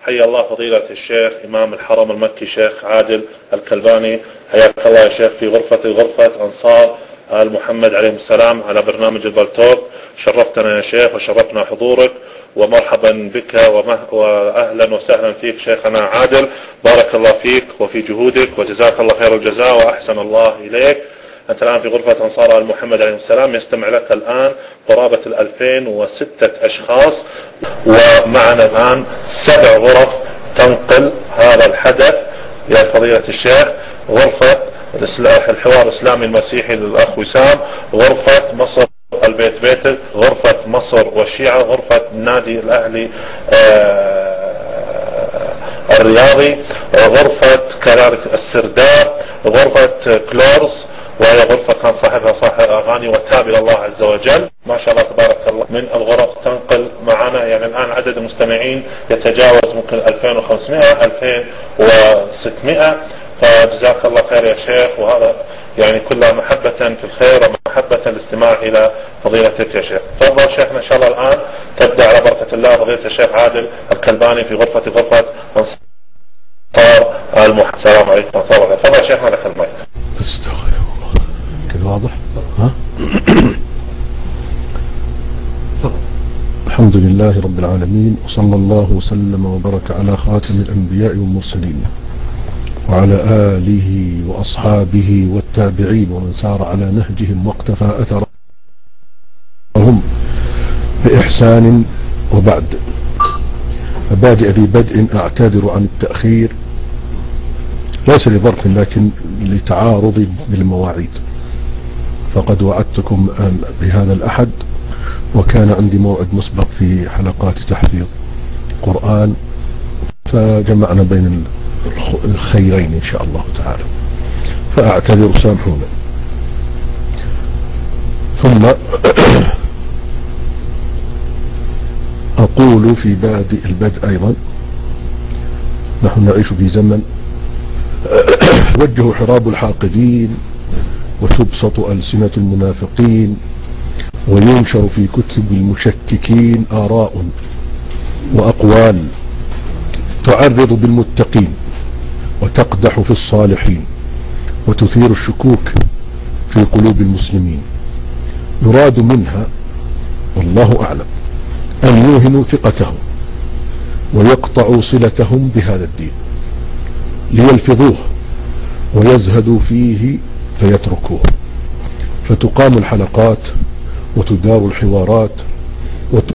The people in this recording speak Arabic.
حيا الله فضيلة الشيخ إمام الحرم المكي شيخ عادل الكلباني، حياك الله يا شيخ في غرفة أنصار آل محمد عليهم السلام على برنامج البلتوك. شرفتنا يا شيخ وشرفنا حضورك، ومرحبا بك وأهلا وسهلا فيك شيخنا عادل. بارك الله فيك وفي جهودك وجزاك الله خير الجزاء وأحسن الله إليك. أنت الآن في غرفة أنصار آل محمد عليهم السلام، يستمع لك الآن قرابة 2006 أشخاص، ومعنا الآن 7 غرف تنقل هذا الحدث يا فضيلة الشيخ. غرفة الحوار الإسلامي المسيحي للأخ وسام، غرفة مصر البيت بيتك، غرفة مصر والشيعة، غرفة النادي الأهلي الرياضي، غرفة كذلك السرداب، غرفة كلورز وهي غرفة كان صاحبها صاحب أغاني وتاب إلى الله عز وجل. ما شاء الله تبارك الله من الغرف تنقل معنا، يعني الآن عدد المستمعين يتجاوز ممكن 2500 2600. فجزاك الله خير يا شيخ، وهذا يعني كلها محبة في الخير ومحبة الاستماع إلى فضيلتك يا شيخ. تفضل شيخنا إن شاء الله الآن تبدأ على بركة الله فضيلة الشيخ عادل الكلباني في غرفة أنصار آل محمد. السلام عليكم ورحمة الله وبركاته. تفضل شيخنا لك المايك. استغفر الله. كده واضح؟ ها؟ الحمد لله رب العالمين، وصلى الله وسلم وبارك على خاتم الأنبياء والمرسلين وعلى آله وأصحابه والتابعين ومن سار على نهجهم واقتفى أثرهم بإحسان. وبعد، بادئ ببدء أعتذر عن التأخير، ليس لظرف لكن لتعارض بالمواعيد، فقد وعدتكم بهذا الأحد وكان عندي موعد مسبق في حلقات تحفيظ قرآن، فجمعنا بين الخيرين إن شاء الله تعالى، فأعتذر سامحونا. ثم أقول في بادئ البدء أيضا، نحن نعيش في زمن توجه حراب الحاقدين وتبسط ألسنة المنافقين وينشر في كتب المشككين آراء وأقوال تعرض بالمتقين وتقدح في الصالحين وتثير الشكوك في قلوب المسلمين. يراد منها والله أعلم أن يوهنوا ثقتهم ويقطعوا صلتهم بهذا الدين ليلفظوه ويزهدوا فيه فيتركوه، فتقام الحلقات وتدار الحوارات